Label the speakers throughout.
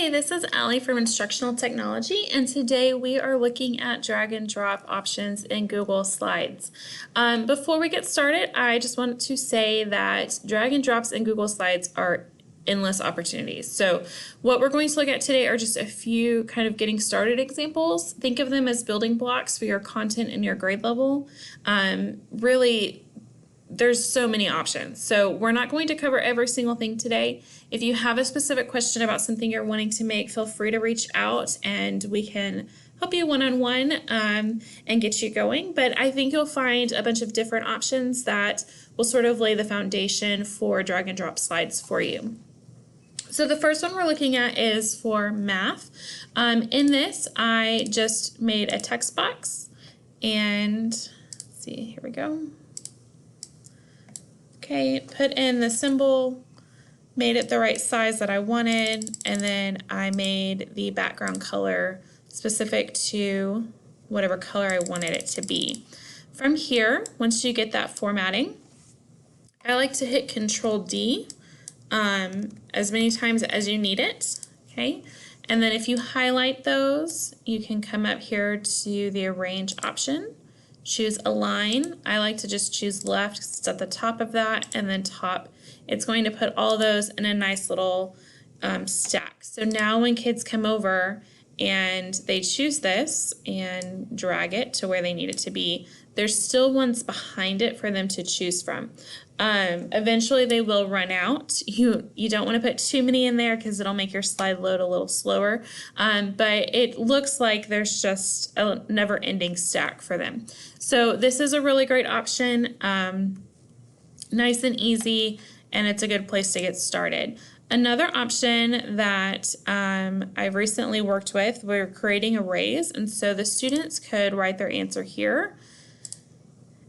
Speaker 1: Hi, this is Allie from Instructional Technology, and today we are looking at drag and drop options in Google Slides. Before we get started, I just wanted to say that drag and drops in Google Slides are endless opportunities. So what we're going to look at today are just a few kind of getting started examples. Think of them as building blocks for your content and your grade level. Really, there's so many options. So we're not going to cover every single thing today. If you have a specific question about something you're wanting to make, feel free to reach out and we can help you one-on-one and get you going. But I think you'll find a bunch of different options that will sort of lay the foundation for drag and drop slides for you. So the first one we're looking at is for math. In this, I just made a text box and let's see, here we go. Okay, put in the symbol, made it the right size that I wanted, and then I made the background color specific to whatever color I wanted it to be. From here, once you get that formatting, I like to hit Control D as many times as you need it, okay? And then if you highlight those, you can come up here to the Arrange option. Choose Align. I like to just choose left because it's at the top of that, and then top. It's going to put all those in a nice little stack. So now when kids come over and they choose this and drag it to where they need it to be, there's still ones behind it for them to choose from. Eventually they will run out. You don't want to put too many in there because it'll make your slide load a little slower, but it looks like there's just a never-ending stack for them. So this is a really great option, nice and easy, and it's a good place to get started. Another option that I've recently worked with, we're creating arrays, and so the students could write their answer here.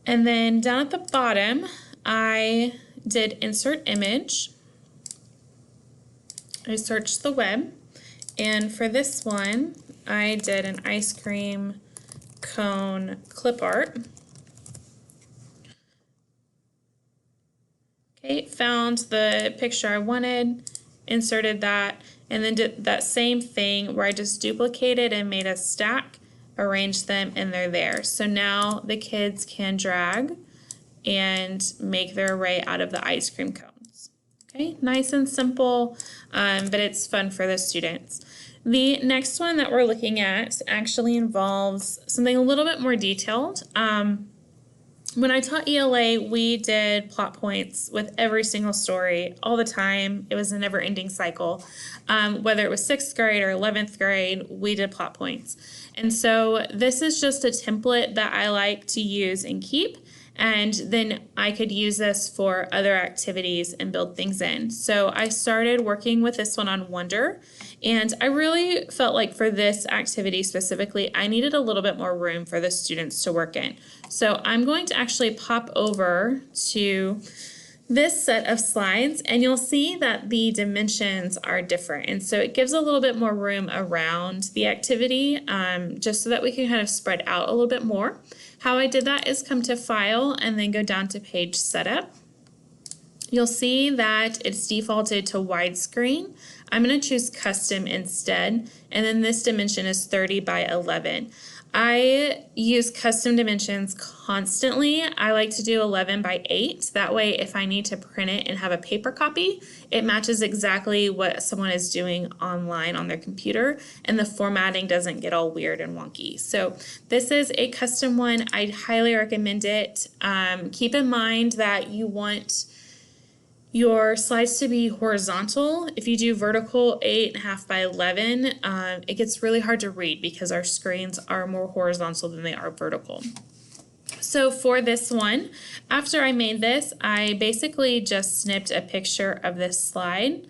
Speaker 1: And then down at the bottom, I did Insert Image. I searched the web, and for this one, I did an ice cream cone clip art. Okay, found the picture I wanted, inserted that, and then did that same thing where I just duplicated and made a stack, arranged them, and they're there. So now the kids can drag and make their array out of the ice cream cones. Okay, nice and simple, but it's fun for the students. The next one that we're looking at actually involves something a little bit more detailed. When I taught ELA, we did plot points with every single story all the time. It was a never-ending cycle. Whether it was 6th grade or 11th grade, we did plot points. And so this is just a template that I like to use and keep, and then I could use this for other activities and build things in. So I started working with this one on Wonder, and I really felt like for this activity specifically, I needed a little bit more room for the students to work in. So I'm going to actually pop over to this set of slides, and you'll see that the dimensions are different, and so it gives a little bit more room around the activity, just so that we can kind of spread out a little bit more. How I did that is come to File and then go down to Page Setup. You'll see that it's defaulted to widescreen. I'm going to choose Custom instead, and then this dimension is 30 by 11. I use custom dimensions constantly. I like to do 11 by 8. That way, if I need to print it and have a paper copy, it matches exactly what someone is doing online on their computer, and the formatting doesn't get all weird and wonky. So this is a custom one. I'd highly recommend it. Keep in mind that you want your slides to be horizontal. If you do vertical 8.5 by 11, it gets really hard to read because our screens are more horizontal than they are vertical. So for this one, after I made this, I basically just snipped a picture of this slide,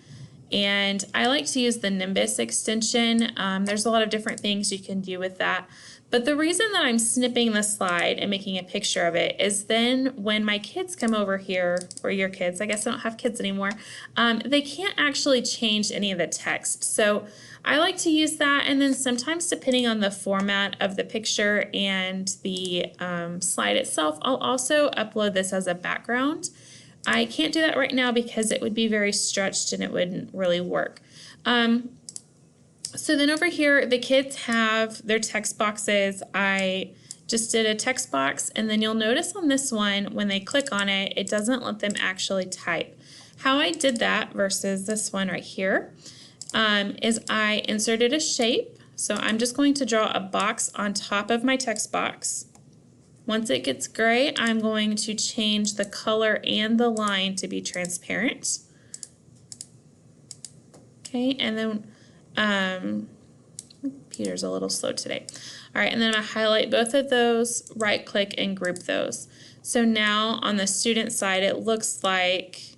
Speaker 1: and I like to use the Nimbus extension. There's a lot of different things you can do with that. But the reason that I'm snipping the slide and making a picture of it is then when my kids come over here, or your kids, I guess I don't have kids anymore, they can't actually change any of the text. So I like to use that, and then sometimes depending on the format of the picture and the slide itself, I'll also upload this as a background. I can't do that right now because it would be very stretched and it wouldn't really work. So then over here, the kids have their text boxes. I just did a text box, and then you'll notice on this one, when they click on it, it doesn't let them actually type. How I did that versus this one right here is I inserted a shape. So I'm just going to draw a box on top of my text box. Once it gets gray, I'm going to change the color and the line to be transparent. Okay, and then Peter's a little slow today. All right, and then I'm going to highlight both of those, right click and group those. So now on the student side, it looks like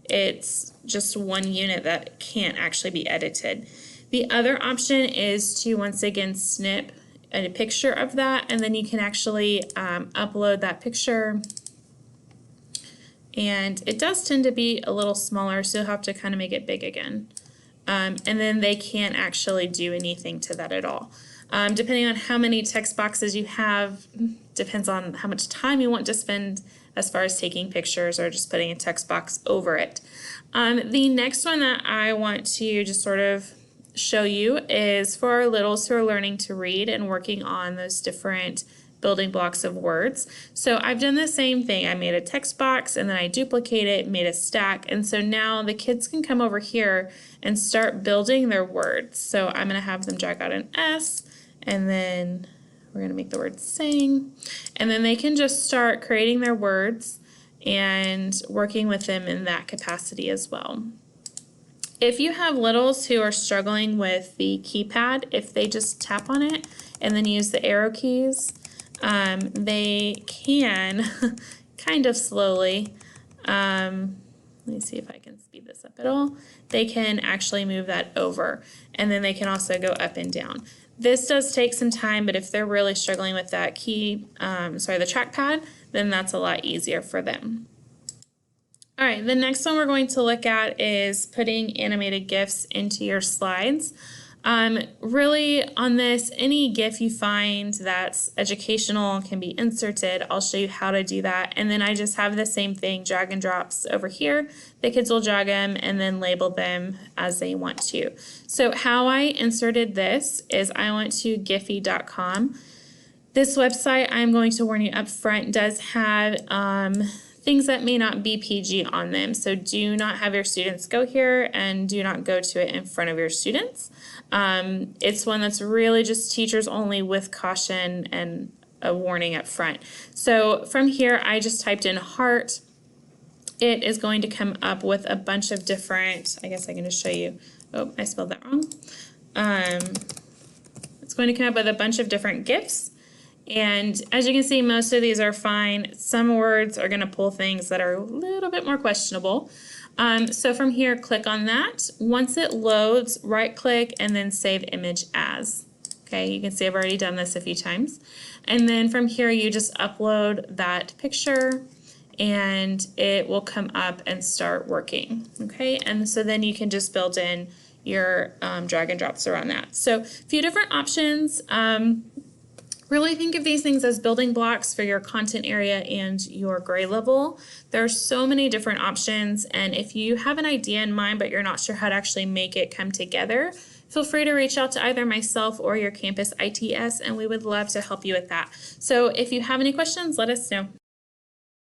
Speaker 1: it's just one unit that can't actually be edited. The other option is to once again snip a picture of that, and then you can actually upload that picture. And it does tend to be a little smaller, so you'll have to kind of make it big again. And then they can't actually do anything to that at all. Depending on how many text boxes you have, depends on how much time you want to spend as far as taking pictures or just putting a text box over it. The next one that I want to just sort of show you is for our littles who are learning to read and working on those different building blocks of words. So I've done the same thing. I made a text box and then I duplicate it, made a stack, and so now the kids can come over here and start building their words. So I'm going to have them drag out an S, and then we're going to make the word sing, and then they can just start creating their words and working with them in that capacity as well. If you have littles who are struggling with the keypad, if they just tap on it and then use the arrow keys, they can kind of slowly, let me see if I can speed this up at all, they can actually move that over, and then they can also go up and down. This does take some time, but if they're really struggling with that the trackpad, then that's a lot easier for them. All right, the next one we're going to look at is putting animated GIFs into your slides. Really on this, any GIF you find that's educational can be inserted. I'll show you how to do that. And then I just have the same thing, drag and drops over here. The kids will drag them and then label them as they want to. So how I inserted this is I went to giphy.com. This website, I'm going to warn you up front, does have things that may not be PG on them. So do not have your students go here, and do not go to it in front of your students. It's one that's really just teachers only with caution and a warning up front. So from here, I just typed in heart. It is going to come up with a bunch of different, I guess I can just show you. Oh, I spelled that wrong. It's going to come up with a bunch of different GIFs. And as you can see, most of these are fine. Some words are going to pull things that are a little bit more questionable. So from here, click on that. Once it loads, right click and then save image as. Okay, you can see I've already done this a few times. And then from here, you just upload that picture and it will come up and start working. Okay, and so then you can just build in your drag and drops around that. So a few different options. Really think of these things as building blocks for your content area and your grade level. There are so many different options, and if you have an idea in mind but you're not sure how to actually make it come together, feel free to reach out to either myself or your campus ITS, and we would love to help you with that. So if you have any questions, let us know.